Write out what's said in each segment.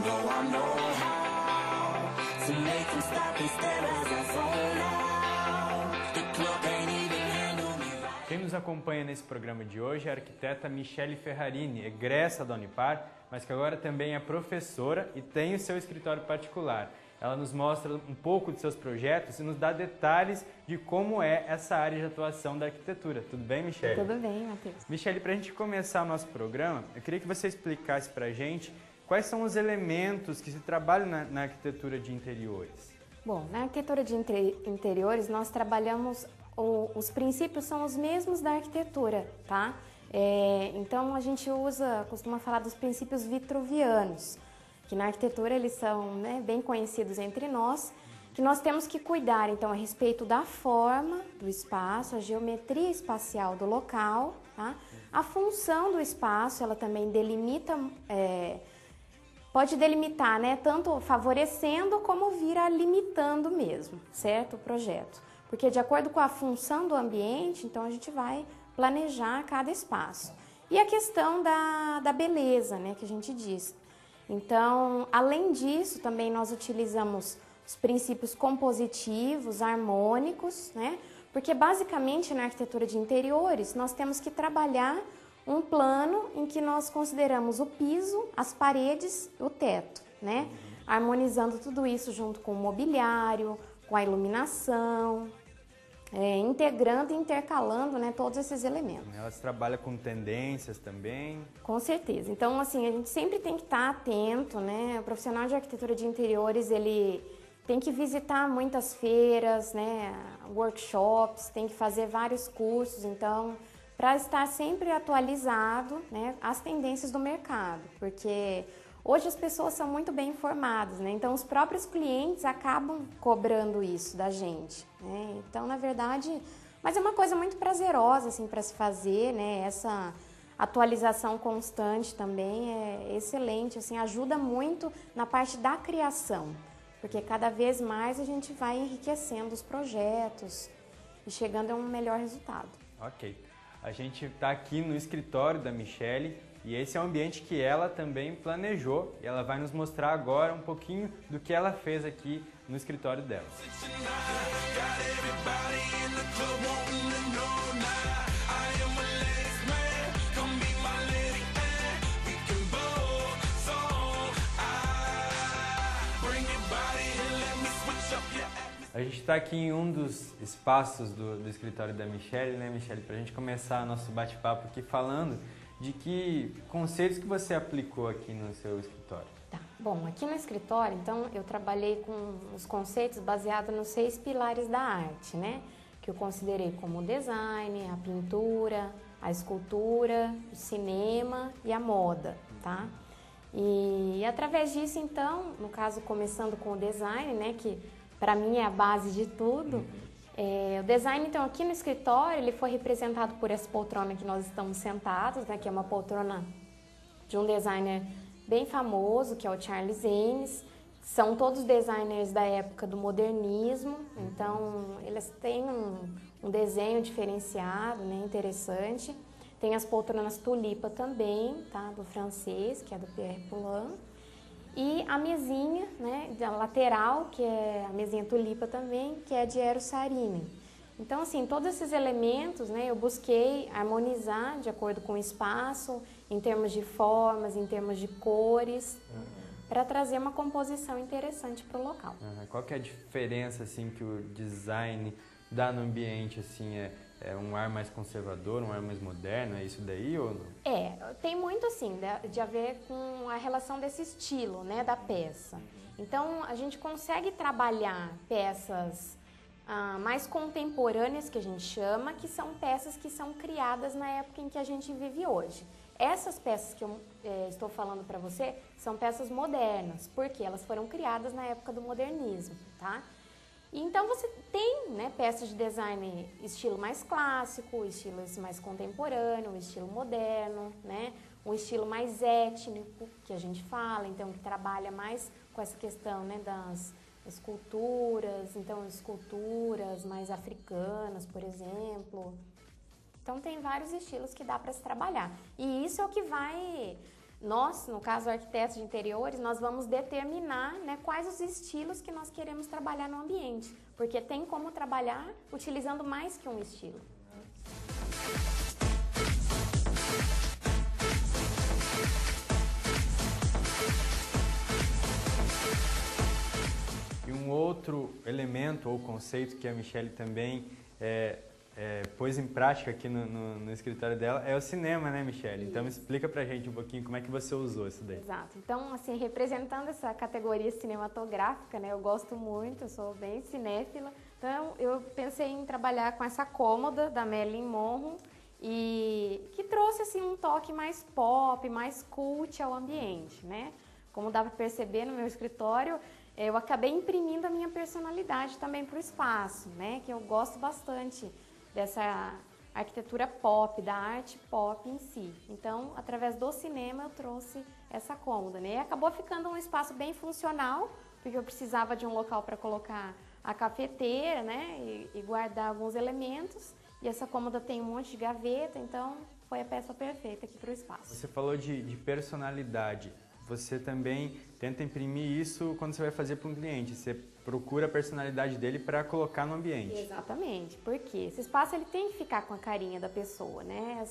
though I know how to make them stop and stare as I zone out. The club can't even handle me right. Quem nos acompanha nesse programa de hoje é a arquiteta Michele Ferrarini, egressa da Unipar, mas que agora também é professora e tem o seu escritório particular. Ela nos mostra um pouco de seus projetos e nos dá detalhes de como é essa área de atuação da arquitetura. Tudo bem, Michele? Tudo bem, Matheus. Michele, para a gente começar o nosso programa, eu queria que você explicasse para a gente quais são os elementos que se trabalham na arquitetura de interiores. Bom, na arquitetura de interiores nós trabalhamos, os princípios são os mesmos da arquitetura, tá? Então a gente costuma falar dos princípios vitruvianos, que na arquitetura eles são, né, bem conhecidos entre nós, que nós temos que cuidar então a respeito da forma do espaço, a geometria espacial do local, tá? A função do espaço, ela também delimita, pode delimitar, né, tanto favorecendo como vira limitando mesmo, certo? O projeto. Porque de acordo com a função do ambiente, então a gente vai planejar cada espaço. E a questão da beleza, né, que a gente diz. Então, além disso, também nós utilizamos os princípios compositivos, harmônicos, né? Porque basicamente na arquitetura de interiores nós temos que trabalhar um plano em que nós consideramos o piso, as paredes, o teto, né? Harmonizando tudo isso junto com o mobiliário, com a iluminação, integrando e intercalando, né, todos esses elementos. Elas trabalham com tendências também? Com certeza. Então, assim, a gente sempre tem que estar atento, né? O profissional de arquitetura de interiores, ele tem que visitar muitas feiras, né, workshops, tem que fazer vários cursos, então, para estar sempre atualizado, né, as tendências do mercado, porque hoje as pessoas são muito bem informadas, né? Então os próprios clientes acabam cobrando isso da gente, né? Então, na verdade, mas é uma coisa muito prazerosa assim para se fazer, né? Essa atualização constante também é excelente, assim, ajuda muito na parte da criação, porque cada vez mais a gente vai enriquecendo os projetos e chegando a um melhor resultado. Ok. A gente está aqui no escritório da Michele e esse é o ambiente que ela também planejou e ela vai nos mostrar agora um pouquinho do que ela fez aqui no escritório dela. A gente está aqui em um dos espaços do escritório da Michele, né, Michele? Para a gente começar nosso bate-papo aqui falando de que conceitos que você aplicou aqui no seu escritório. Tá. Bom, aqui no escritório, então, eu trabalhei com os conceitos baseados nos 6 pilares da arte, né? Que eu considerei como o design, a pintura, a escultura, o cinema e a moda, tá? E através disso, então, no caso, começando com o design, né? Que para mim é a base de tudo. O design, então, aqui no escritório, ele foi representado por essa poltrona que nós estamos sentados, né, que é uma poltrona de um designer bem famoso, que é o Charles Eames. São todos designers da época do modernismo, então eles têm um desenho diferenciado, né, interessante. Tem as poltronas tulipa também, tá, do francês, que é do Pierre Poulin. E a mesinha, né, da lateral, que é a mesinha tulipa também, que é de Eros Saarinen. Então, assim, todos esses elementos, né, eu busquei harmonizar de acordo com o espaço, em termos de formas, em termos de cores, para trazer uma composição interessante para o local. Qual que é a diferença, assim, que o design dá no ambiente, assim, é um ar mais conservador, um ar mais moderno, é isso daí ou não? Tem muito assim, de a ver com a relação desse estilo, né, da peça. Então, a gente consegue trabalhar peças mais contemporâneas, que a gente chama, que são peças que são criadas na época em que a gente vive hoje. Essas peças que eu estou falando para você são peças modernas, porque elas foram criadas na época do modernismo, tá? Então você tem, né, peças de design estilo mais clássico, estilo mais contemporâneo, estilo moderno, né, um estilo mais étnico, que a gente fala, então que trabalha mais com essa questão, né, das esculturas, então esculturas mais africanas, por exemplo. Então tem vários estilos que dá para se trabalhar. E isso é o que vai Nós, no caso arquitetos de interiores, nós vamos determinar, né, quais os estilos que nós queremos trabalhar no ambiente, porque tem como trabalhar utilizando mais que um estilo. E um outro elemento ou conceito que a Michelle também pôs em prática aqui no escritório dela é o cinema, né, Michelle? Então explica pra gente um pouquinho como é que você usou isso daí. Exato. Então, assim, representando essa categoria cinematográfica, né, eu gosto muito, eu sou bem cinéfila, então eu pensei em trabalhar com essa cômoda da Marilyn Monroe e que trouxe, assim, um toque mais pop, mais cult ao ambiente, né? Como dá para perceber no meu escritório, eu acabei imprimindo a minha personalidade também para o espaço, né? Que eu gosto bastante dessa arquitetura pop, da arte pop em si. Então, através do cinema, eu trouxe essa cômoda, né? E acabou ficando um espaço bem funcional, porque eu precisava de um local para colocar a cafeteira, né? E guardar alguns elementos. E essa cômoda tem um monte de gaveta, então foi a peça perfeita aqui para o espaço. Você falou de personalidade. Você também tenta imprimir isso quando você vai fazer para um cliente. Você procura a personalidade dele para colocar no ambiente. Exatamente, porque esse espaço ele tem que ficar com a carinha da pessoa, né?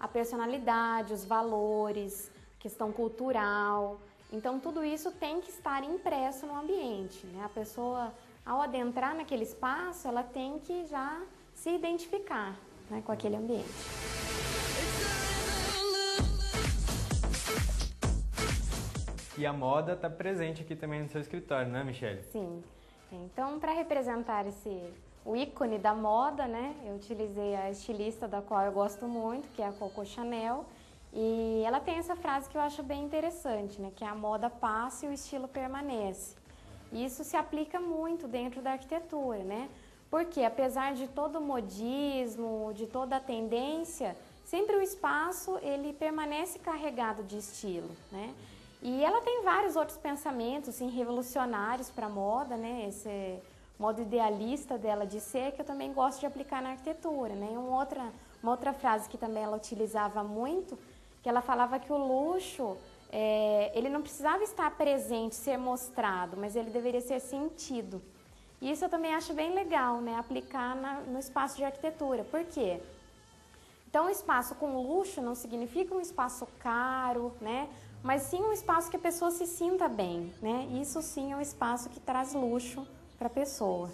A personalidade, os valores, questão cultural. Então tudo isso tem que estar impresso no ambiente, né? A pessoa, ao adentrar naquele espaço, ela tem que já se identificar, né, com aquele ambiente. E a moda está presente aqui também no seu escritório, não é, Michelle? Sim. Então, para representar o ícone da moda, né, eu utilizei a estilista da qual eu gosto muito, que é a Coco Chanel, e ela tem essa frase que eu acho bem interessante, né, que a moda passa e o estilo permanece. E isso se aplica muito dentro da arquitetura, né? Porque apesar de todo o modismo, de toda a tendência, sempre o espaço ele permanece carregado de estilo, né? E ela tem vários outros pensamentos assim, revolucionários para a moda, né? Esse modo idealista dela de ser, que eu também gosto de aplicar na arquitetura, né? Uma outra frase que também ela utilizava muito, que ela falava que o luxo, ele não precisava estar presente, ser mostrado, mas ele deveria ser sentido. E isso eu também acho bem legal, né? Aplicar no espaço de arquitetura. Por quê? Então, um espaço com luxo não significa um espaço caro, né? Mas sim um espaço que a pessoa se sinta bem, né? Isso sim é um espaço que traz luxo para a pessoa.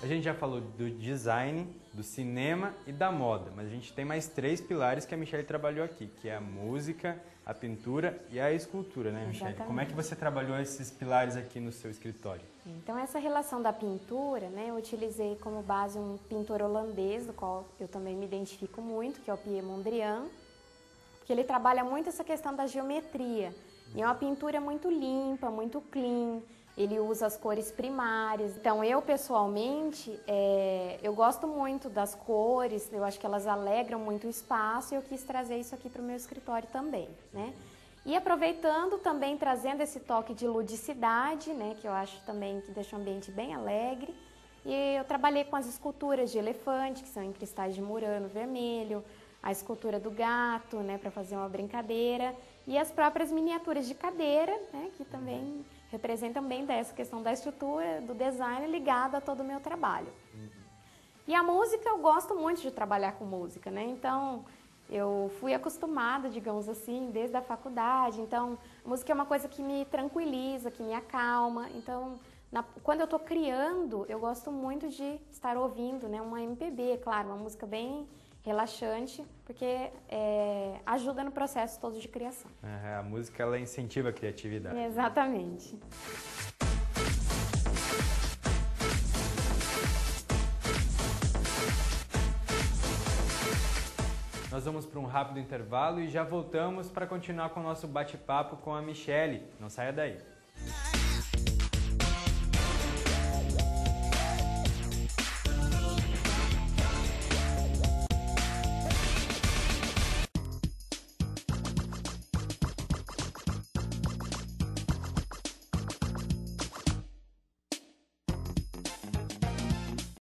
A gente já falou do design, do cinema e da moda, mas a gente tem mais 3 pilares que a Michelle trabalhou aqui, que é a música, a pintura e a escultura, né, Michelle? Exatamente. Como é que você trabalhou esses pilares aqui no seu escritório? Então, essa relação da pintura, né, eu utilizei como base um pintor holandês, do qual eu também me identifico muito, que é o Piet Mondrian, porque ele trabalha muito essa questão da geometria. E é uma pintura muito limpa, muito clean, ele usa as cores primárias. Então, eu pessoalmente, eu gosto muito das cores, eu acho que elas alegram muito o espaço e eu quis trazer isso aqui para o meu escritório também, né? E aproveitando também, trazendo esse toque de ludicidade, né, que eu acho também que deixa o ambiente bem alegre. E eu trabalhei com as esculturas de elefante, que são em cristais de murano vermelho, a escultura do gato, né, para fazer uma brincadeira, e as próprias miniaturas de cadeira, né, que também representam bem dessa questão da estrutura, do design ligado a todo o meu trabalho. E a música, eu gosto muito de trabalhar com música, né, então eu fui acostumada, digamos assim, desde a faculdade. Então, a música é uma coisa que me tranquiliza, que me acalma. Então, quando eu estou criando, eu gosto muito de estar ouvindo, né, uma MPB, claro, uma música bem relaxante, porque ajuda no processo todo de criação. A música, ela incentiva a criatividade. Exatamente. Nós vamos para um rápido intervalo e já voltamos para continuar com o nosso bate-papo com a Michelle. Não saia daí.